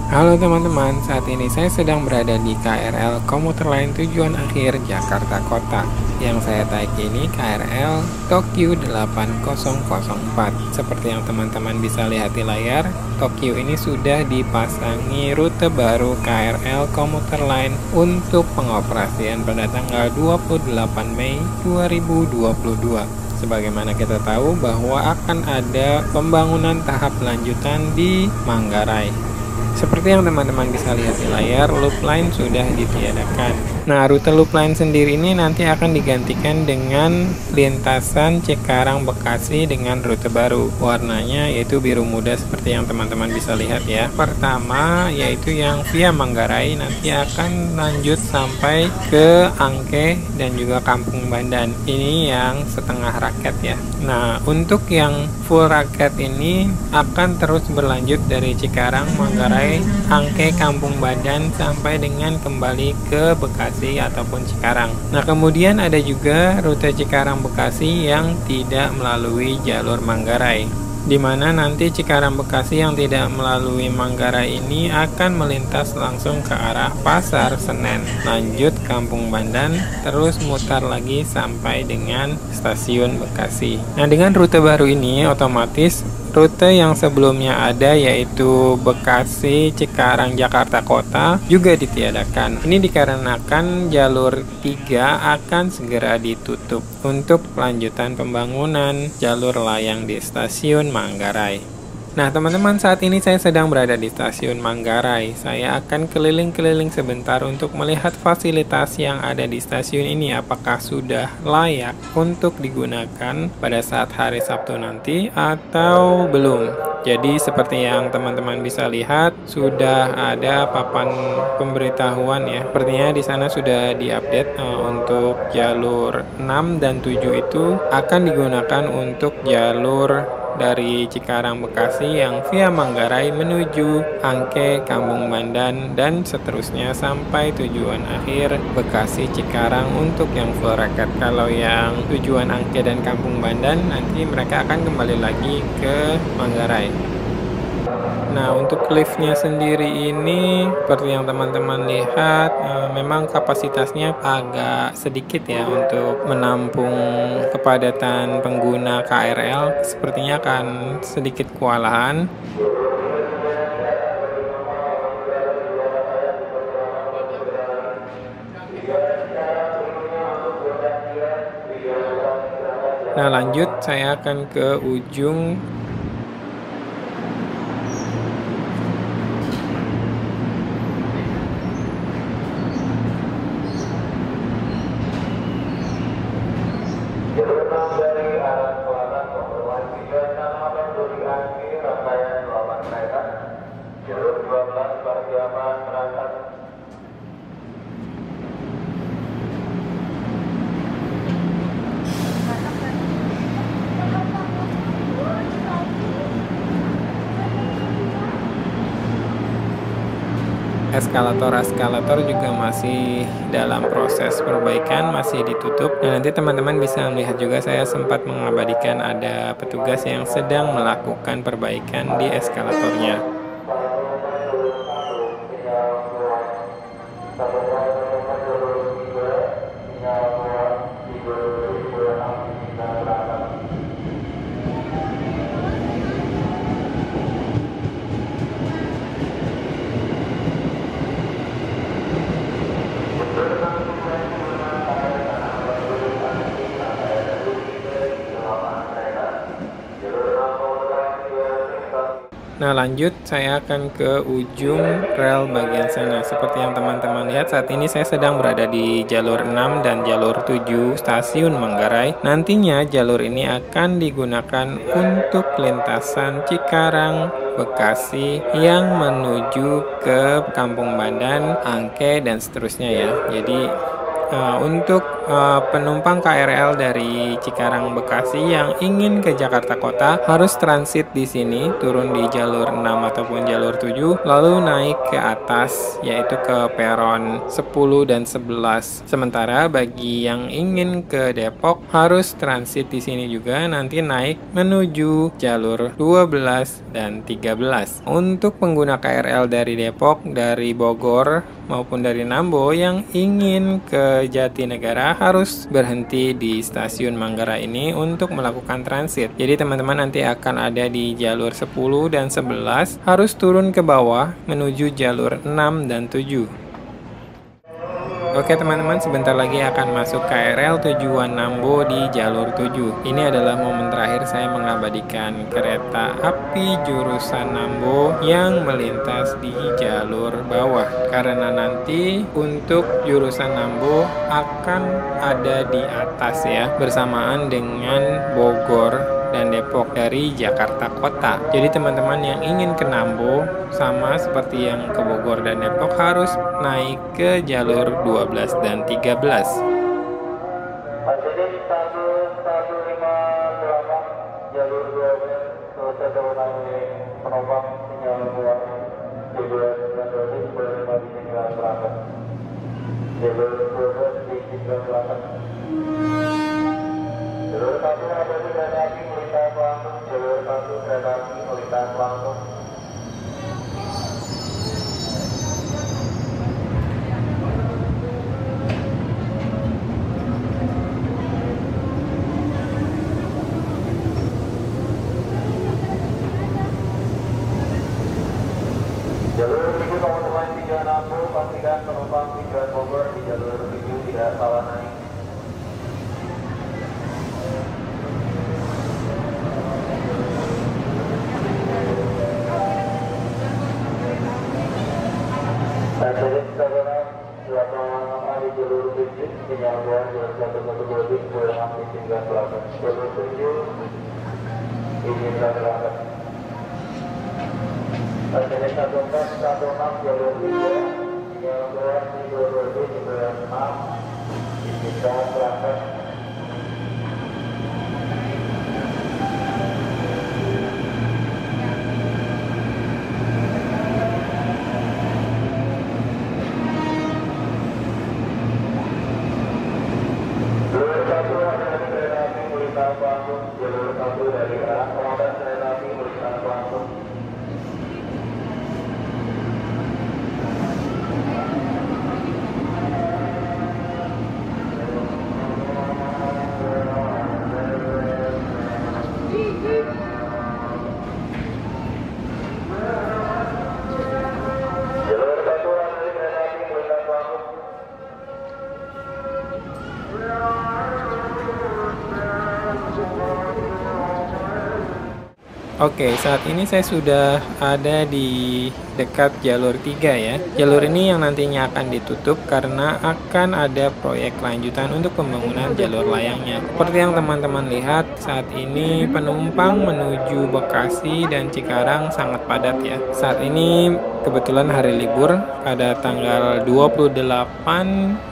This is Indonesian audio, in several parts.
Halo teman-teman, saat ini saya sedang berada di KRL komuter lain tujuan akhir Jakarta Kota. Yang saya naik ini KRL Tokyo 8004. Seperti yang teman-teman bisa lihat di layar, Tokyo ini sudah dipasangi rute baru KRL komuter lain untuk pengoperasian pada tanggal 28 Mei 2022. Sebagaimana kita tahu bahwa akan ada pembangunan tahap lanjutan di Manggarai. Seperti yang teman-teman bisa lihat di layar, loop line sudah ditiadakan. Nah, rute loop line sendiri ini nanti akan digantikan dengan lintasan Cikarang Bekasi dengan rute baru. Warnanya yaitu biru muda seperti yang teman-teman bisa lihat ya. Pertama yaitu yang via Manggarai nanti akan lanjut sampai ke Angke dan juga Kampung Bandan. Ini yang setengah raket ya. Nah, untuk yang full raket ini akan terus berlanjut dari Cikarang, Manggarai, Angke, Kampung Bandan sampai dengan kembali ke Bekasi ataupun Cikarang. Nah, kemudian ada juga rute Cikarang Bekasi yang tidak melalui jalur Manggarai, di mana nanti Cikarang Bekasi yang tidak melalui Manggarai ini akan melintas langsung ke arah Pasar Senen, lanjut Kampung Bandan, terus mutar lagi sampai dengan stasiun Bekasi. Nah, dengan rute baru ini otomatis rute yang sebelumnya ada yaitu Bekasi, Cikarang, Jakarta Kota juga ditiadakan. Ini dikarenakan jalur 3 akan segera ditutup untuk kelanjutan pembangunan jalur layang di stasiun Manggarai. Nah teman-teman, saat ini saya sedang berada di stasiun Manggarai. Saya akan keliling-keliling sebentar untuk melihat fasilitas yang ada di stasiun ini apakah sudah layak untuk digunakan pada saat hari Sabtu nanti atau belum. Jadi seperti yang teman-teman bisa lihat sudah ada papan pemberitahuan ya. Sepertinya di sana sudah diupdate untuk jalur 6 dan 7 itu akan digunakan untuk jalur dari Cikarang Bekasi yang via Manggarai menuju Angke, Kampung Bandan, dan seterusnya sampai tujuan akhir Bekasi Cikarang untuk yang full raket. Kalau yang tujuan Angke dan Kampung Bandan nanti mereka akan kembali lagi ke Manggarai. Nah, untuk liftnya sendiri ini seperti yang teman-teman lihat memang kapasitasnya agak sedikit ya untuk menampung kepadatan pengguna KRL. Sepertinya akan sedikit kewalahan. Nah, lanjut saya akan ke ujung. Eskalator juga masih dalam proses perbaikan, masih ditutup. Dan nanti teman-teman bisa melihat juga saya sempat mengabadikan ada petugas yang sedang melakukan perbaikan di eskalatornya. Nah, lanjut saya akan ke ujung rel bagian sana. Seperti yang teman-teman lihat, saat ini saya sedang berada di jalur 6 dan jalur 7 stasiun Manggarai. Nantinya jalur ini akan digunakan untuk lintasan Cikarang, Bekasi yang menuju ke Kampung Bandan, Angke, dan seterusnya ya. Jadi untuk penumpang KRL dari Cikarang Bekasi yang ingin ke Jakarta Kota harus transit di sini, turun di jalur 6 ataupun jalur 7, lalu naik ke atas yaitu ke peron 10 dan 11. Sementara bagi yang ingin ke Depok harus transit di sini juga, nanti naik menuju jalur 12 dan 13. Untuk pengguna KRL dari Depok, dari Bogor maupun dari Nambo yang ingin ke Jatinegara harus berhenti di stasiun Manggarai ini untuk melakukan transit. Jadi teman-teman nanti akan ada di jalur 10 dan 11, harus turun ke bawah menuju jalur 6 dan 7. Oke teman-teman, sebentar lagi akan masuk KRL tujuan Nambo di jalur 7. Ini adalah momen terakhir saya mengabadikan kereta api jurusan Nambo yang melintas di jalur bawah. Karena nanti untuk jurusan Nambo akan ada di atas ya, bersamaan dengan Bogor dan Depok dari Jakarta Kota. Jadi teman-teman yang ingin ke Nambo sama seperti yang ke Bogor dan Depok harus naik ke jalur 12 dan 13. Jalur 1 ada di kereta api melintas langsung, jalur 1 kereta api melintas langsung. Jalur 7 komuter tujuan Nambo, pastikan penumpang tujuan Bogor di jalur 7 tidak salah naik. Di jalur 7 penyambungan jalur 112 pulang hingga selatan. Jalur 7 izinkan berangkat. Pasien 1416 jalur 3 penyambungan di jalur 7 hingga 6 izinkan berangkat. Jalur 1 dari arah Komodan kereta api melintas langsung. Jalur 1 dari kereta api melintas langsung. Oke, saat ini saya sudah ada di dekat jalur 3 ya. Jalur ini yang nantinya akan ditutup karena akan ada proyek lanjutan untuk pembangunan jalur layangnya. Seperti yang teman-teman lihat, saat ini penumpang menuju Bekasi dan Cikarang sangat padat ya. Saat ini kebetulan hari libur pada tanggal 28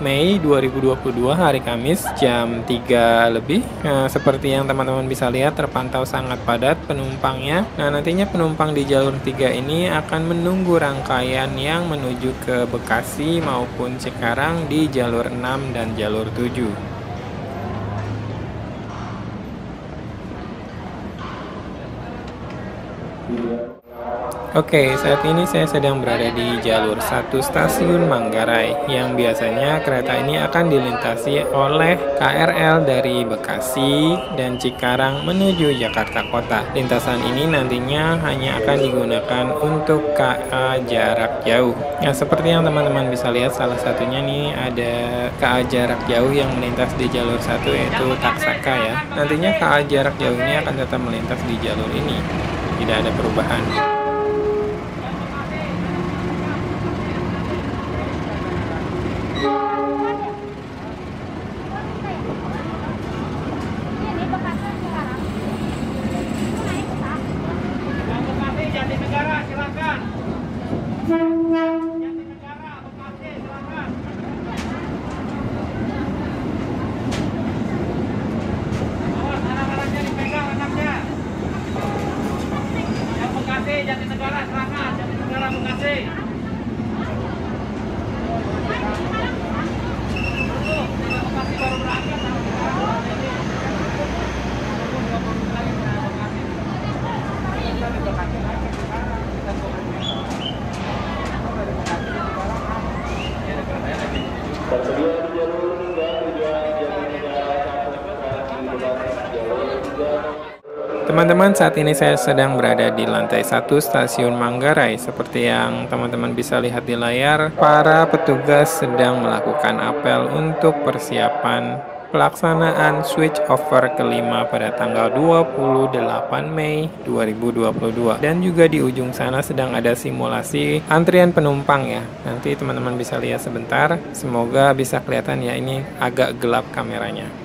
Mei 2022 hari Kamis jam 3 lebih. Nah, seperti yang teman-teman bisa lihat terpantau sangat padat penumpangnya. Nah, nantinya penumpang di jalur 3 ini akan menunggu rangkaian yang menuju ke Bekasi maupun Cikarang di jalur 6 dan jalur 7. Oke, saat ini saya sedang berada di jalur 1 stasiun Manggarai yang biasanya kereta ini akan dilintasi oleh KRL dari Bekasi dan Cikarang menuju Jakarta Kota. Lintasan ini nantinya hanya akan digunakan untuk KA jarak jauh. Nah, seperti yang teman-teman bisa lihat, salah satunya nih ada KA jarak jauh yang melintas di jalur 1 yaitu Taksaka ya. Nantinya KA jarak jauh ini akan tetap melintas di jalur ini. Tidak ada perubahan. Jatinegara, silakan. Jatinegara, Bekasi, silakan. Tersedia di jalur 3 tujuan Jatinegara sampai di jalur 3. Teman-teman, saat ini saya sedang berada di lantai 1 stasiun Manggarai. Seperti yang teman-teman bisa lihat di layar, para petugas sedang melakukan apel untuk persiapan pelaksanaan switch over kelima pada tanggal 28 Mei 2022. Dan juga di ujung sana sedang ada simulasi antrian penumpang ya. Nanti teman-teman bisa lihat sebentar. Semoga bisa kelihatan ya, ini agak gelap kameranya.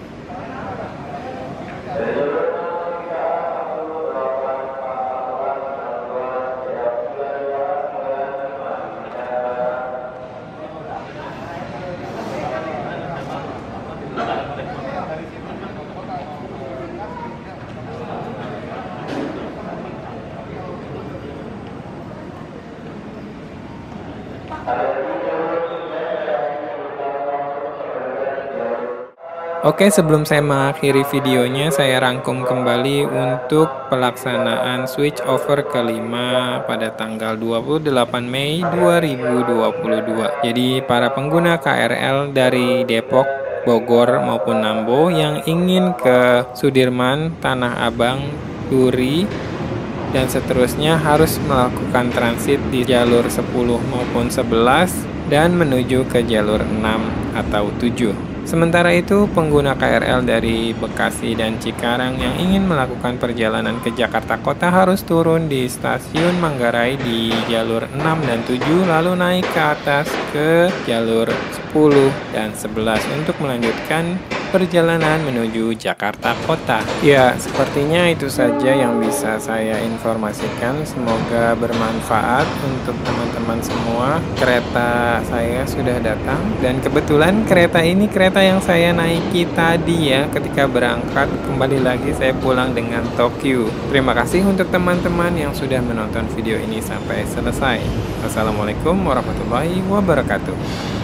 Oke, sebelum saya mengakhiri videonya, saya rangkum kembali untuk pelaksanaan switch over kelima pada tanggal 28 Mei 2022. Jadi para pengguna KRL dari Depok, Bogor maupun Nambo yang ingin ke Sudirman, Tanah Abang, Duri, dan seterusnya harus melakukan transit di jalur 10 maupun 11 dan menuju ke jalur 6 atau 7. Sementara itu, pengguna KRL dari Bekasi dan Cikarang yang ingin melakukan perjalanan ke Jakarta Kota harus turun di stasiun Manggarai di jalur 6 dan 7, lalu naik ke atas ke jalur 10 dan 11 untuk melanjutkan perjalanan menuju Jakarta Kota. Ya, sepertinya itu saja yang bisa saya informasikan. Semoga bermanfaat untuk teman-teman semua. Kereta saya sudah datang dan kebetulan kereta ini kereta yang saya naiki tadi ya ketika berangkat. Kembali lagi saya pulang dengan Tokyo. Terima kasih untuk teman-teman yang sudah menonton video ini sampai selesai. Wassalamualaikum warahmatullahi wabarakatuh.